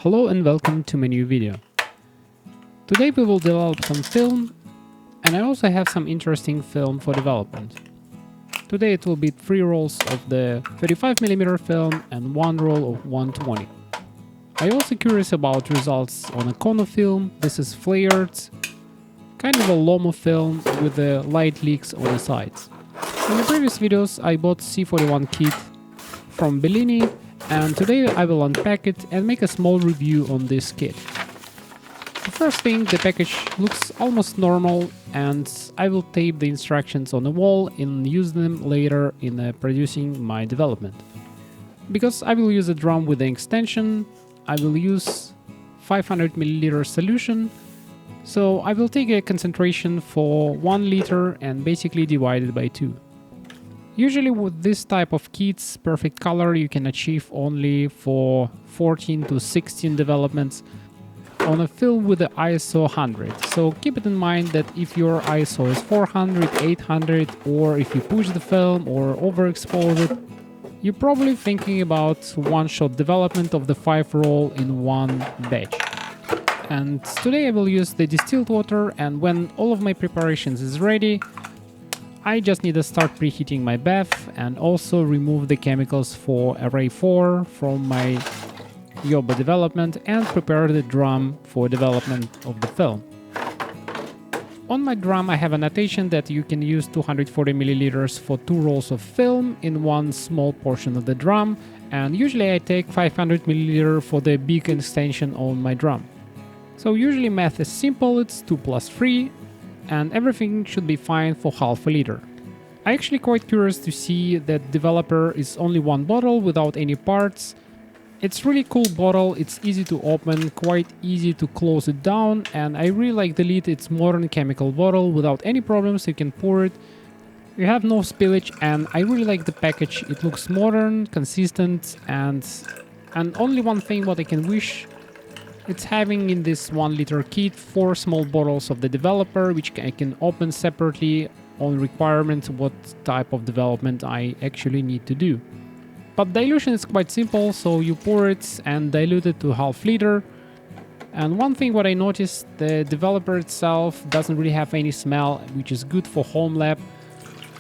Hello and welcome to my new video. Today we will develop some film, and I also have some interesting film for development. Today it will be 3 rolls of the 35mm film and 1 roll of 120. I'm also curious about results on a Kono film. This is flared, kind of a Lomo film with the light leaks on the sides. In the previous videos I bought C41 kit from Bellini, and today I will unpack it and make a small review on this kit. The first thing, the package looks almost normal, and I will tape the instructions on the wall and use them later in producing my development. Because I will use a drum with an extension, I will use 500ml solution, so I will take a concentration for 1 liter and basically divide it by 2. Usually with this type of kits, perfect color you can achieve only for 14 to 16 developments on a film with the ISO 100. So keep it in mind that if your ISO is 400, 800, or if you push the film or overexpose it, you're probably thinking about one-shot development of the 5 roll in one batch. And today I will use the distilled water, and when all of my preparations is ready, I just need to start preheating my bath and also remove the chemicals for array 4 from my Yoba development and prepare the drum for development of the film. On my drum I have a notation that you can use 240ml for 2 rolls of film in one small portion of the drum, and usually I take 500ml for the big extension on my drum. So usually math is simple, it's 2 plus 3, and everything should be fine for half a liter. I'm actually quite curious to see that developer is only 1 bottle without any parts. It's really cool bottle, it's easy to open, quite easy to close it down, and I really like the lid. It's modern chemical bottle without any problems, you can pour it. You have no spillage, and I really like the package. It looks modern, consistent, and only one thing what I can wish, it's having in this 1 liter kit 4 small bottles of the developer, which I can open separately on requirement what type of development I actually need to do. But dilution is quite simple, so you pour it and dilute it to half liter. And one thing what I noticed, the developer itself doesn't really have any smell, which is good for home lab.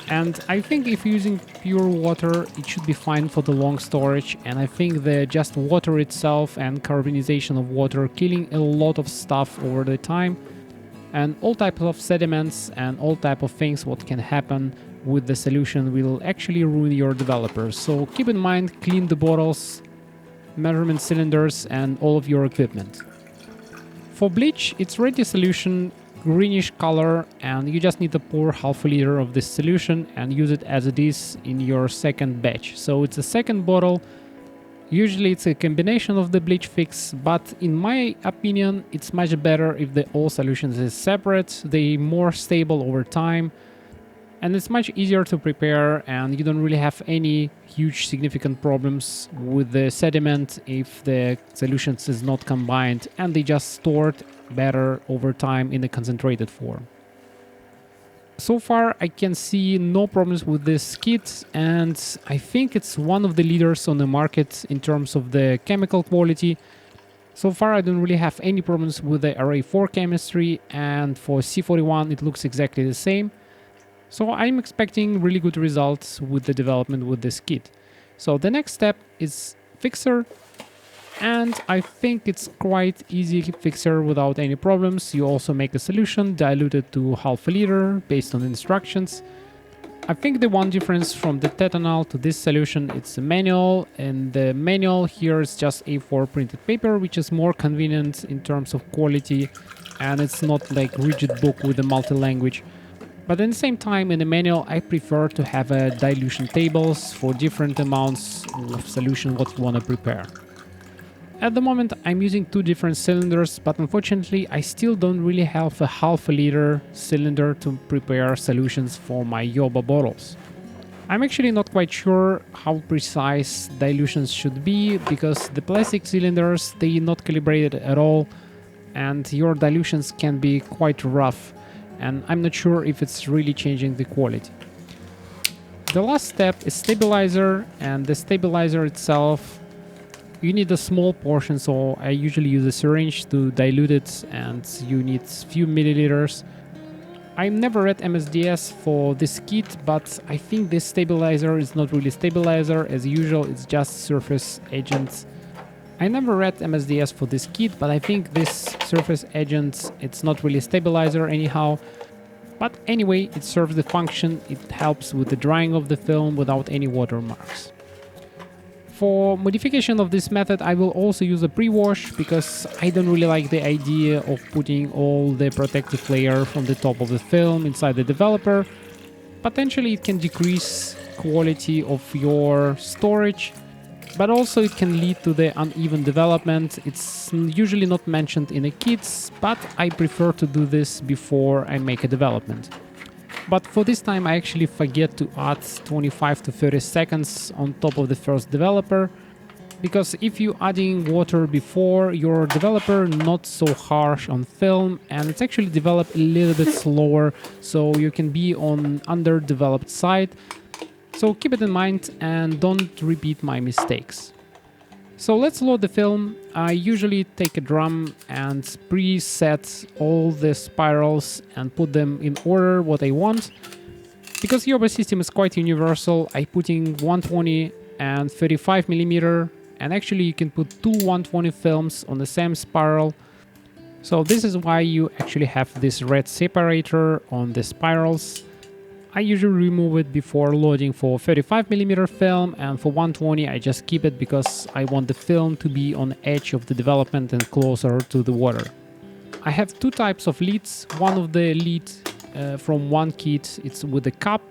And I think if using pure water, it should be fine for the long storage. And I think the just water itself and carbonization of water killing a lot of stuff over the time, and all types of sediments and all type of things what can happen with the solution will actually ruin your developers. So keep in mind, clean the bottles, measurement cylinders, and all of your equipment. For bleach, it's ready solution, greenish color, and you just need to pour half a liter of this solution and use it as it is in your second batch. So it's a second bottle. Usually it's a combination of the bleach fix, but in my opinion it's much better if the all solutions is separate. They more stable over time, and it's much easier to prepare, and you don't really have any huge significant problems with the sediment if the solutions is not combined, and they just stored better over time in a concentrated form. So far I can see no problems with this kit, and I think it's one of the leaders on the market in terms of the chemical quality. So far I don't really have any problems with the array 4 chemistry, and for C41 it looks exactly the same. So I'm expecting really good results with the development with this kit. So the next step is fixer, and I think it's quite easy fixer without any problems. You also make a solution, dilute it to half a liter based on the instructions. I think the one difference from the Tetanal to this solution, it's a manual, and the manual here is just A4 printed paper, which is more convenient in terms of quality, and it's not like rigid book with a multi-language. But at the same time, in the manual, I prefer to have a dilution tables for different amounts of solution what you want to prepare. At the moment, I'm using 2 different cylinders, but unfortunately, I still don't really have a half a liter cylinder to prepare solutions for my Yoba bottles. I'm actually not quite sure how precise dilutions should be, because the plastic cylinders, they not calibrated at all, and your dilutions can be quite rough, and I'm not sure if it's really changing the quality. The last step is stabilizer, and the stabilizer itself You need a small portion, so I usually use a syringe to dilute it, and you need few milliliters. I never read MSDS for this kit, but I think this stabilizer is not really stabilizer. As usual, it's just surface agents. I never read MSDS for this kit, but I think this surface agent, it's not really stabilizer anyhow. But anyway, it serves the function. It helps with the drying of the film without any watermarks. For modification of this method, I will also use a pre-wash because I don't really like the idea of putting all the protective layer from the top of the film inside the developer. Potentially it can decrease quality of your storage, but also it can lead to the uneven development. It's usually not mentioned in the kits, but I prefer to do this before I make a development. But for this time I actually forget to add 25 to 30 seconds on top of the first developer, because if you adding water before your developer, not so harsh on film, and it's actually developed a little bit slower, so you can be on underdeveloped side. So keep it in mind and don't repeat my mistakes. So let's load the film. I usually take a drum and preset all the spirals and put them in order what I want. Because Yoba system is quite universal, I put in 120 and 35mm, and actually you can put two 120 films on the same spiral. So this is why you actually have this red separator on the spirals. I usually remove it before loading for 35mm film, and for 120 I just keep it because I want the film to be on the edge of the development and closer to the water. I have two types of leads. One of the leads from one kit, it's with the cup,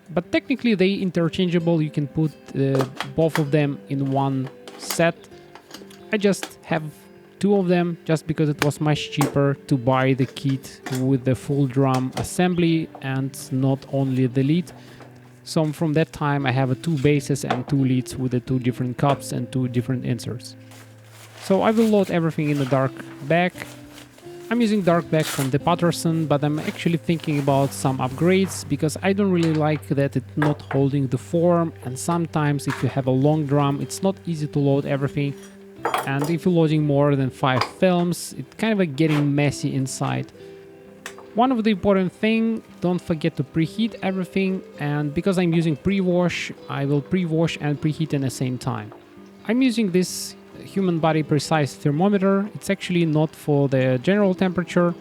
but technically they interchangeable. You can put both of them in one set. I just have two of them just because it was much cheaper to buy the kit with the full drum assembly and not only the lead. So from that time I have two bases and two leads with the two different cups and two different inserts. So I will load everything in the dark bag. I'm using dark bag from the Patterson, but I'm actually thinking about some upgrades because I don't really like that it's not holding the form, and sometimes if you have a long drum it's not easy to load everything. And if you're loading more than 5 films, it's kind of getting messy inside. One of the important thing, don't forget to preheat everything, and because I'm using pre-wash, I will pre-wash and preheat in the same time. I'm using this human body precise thermometer. It's actually not for the general temperature.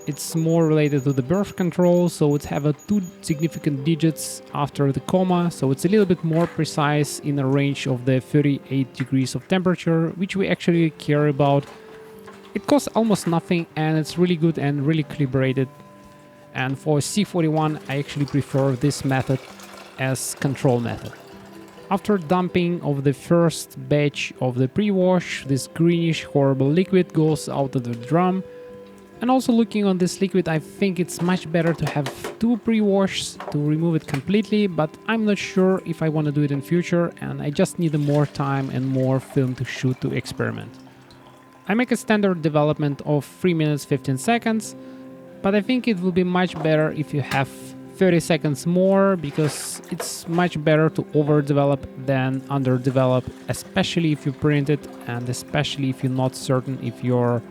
It's more related to the birth control, so it's have two significant digits after the comma, so it's a little bit more precise in a range of the 38 degrees of temperature, which we actually care about. It costs almost nothing and it's really good and really calibrated. And for C41 I actually prefer this method as control method. After dumping of the first batch of the pre-wash, this greenish horrible liquid goes out of the drum. And also looking on this liquid, I think it's much better to have two pre-washes to remove it completely, but I'm not sure if I want to do it in future, and I just need more time and more film to shoot to experiment. I make a standard development of 3 minutes 15 seconds, but I think it will be much better if you have 30 seconds more, because it's much better to overdevelop than underdevelop, especially if you print it and especially if you're not certain if your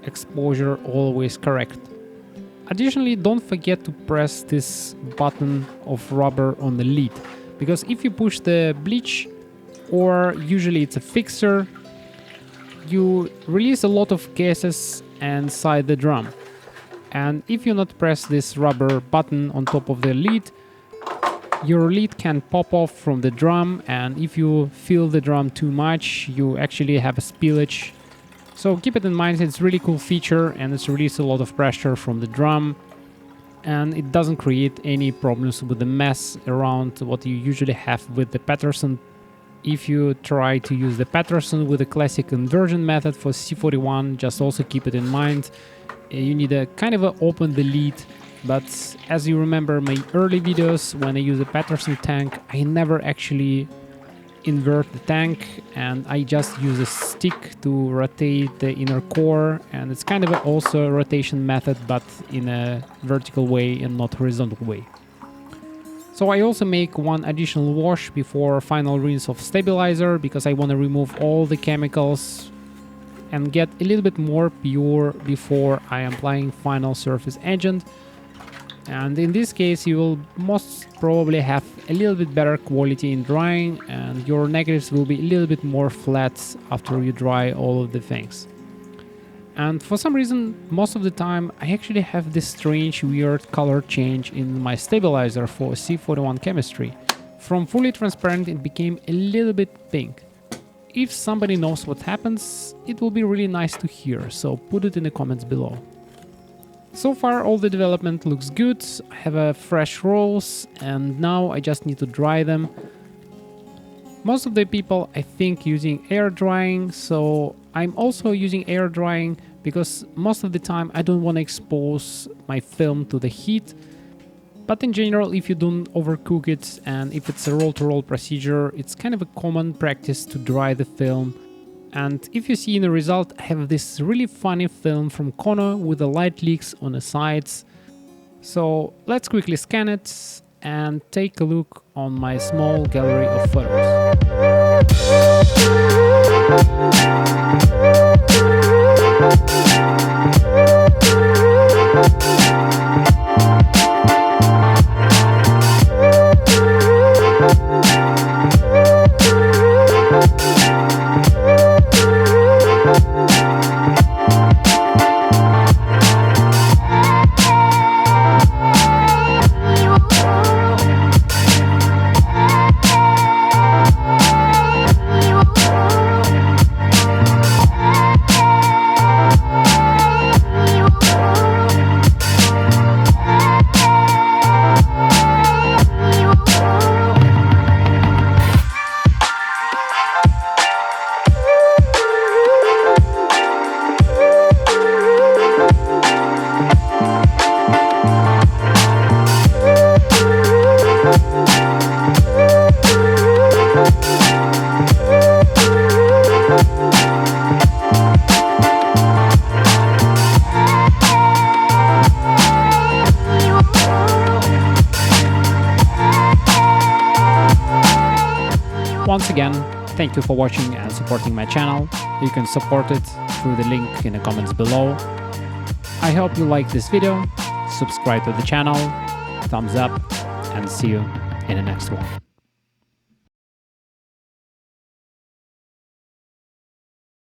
exposure always correct. Additionally, don't forget to press this button of rubber on the lid, because if you push the bleach, or usually it's a fixer, you release a lot of gases inside the drum. And if you not press this rubber button on top of the lid, your lid can pop off from the drum, and if you fill the drum too much, you actually have a spillage. So keep it in mind, it's a really cool feature and it's released a lot of pressure from the drum, and it doesn't create any problems with the mess around what you usually have with the Patterson. If you try to use the Patterson with the classic inversion method for C41, just also keep it in mind. You need to kind of open the lid, but as you remember my early videos, when I use a Patterson tank, I never actually invert the tank, and I just use a stick to rotate the inner core, and it's kind of also a rotation method, but in a vertical way and not horizontal way. So I also make one additional wash before final rinse of stabilizer, because I want to remove all the chemicals and get a little bit more pure before I am applying final surface agent. And in this case you will most probably have a little bit better quality in drying, and your negatives will be a little bit more flat after you dry all of the things. And for some reason, most of the time, I actually have this strange, weird color change in my stabilizer for C41 chemistry. From fully transparent, it became a little bit pink. If somebody knows what happens, it will be really nice to hear, so put it in the comments below. So far, all the development looks good. I have fresh rolls, and now I just need to dry them. Most of the people, I think, using air drying, so I'm also using air drying because most of the time I don't want to expose my film to the heat. But in general, if you don't overcook it and if it's a roll-to-roll procedure, it's kind of a common practice to dry the film. And if you see in the result, I have this really funny film from Kono with the light leaks on the sides. So let's quickly scan it and take a look on my small gallery of photos. Once again, thank you for watching and supporting my channel. You can support it through the link in the comments below. I hope you like this video, subscribe to the channel, thumbs up, and see you in the next one.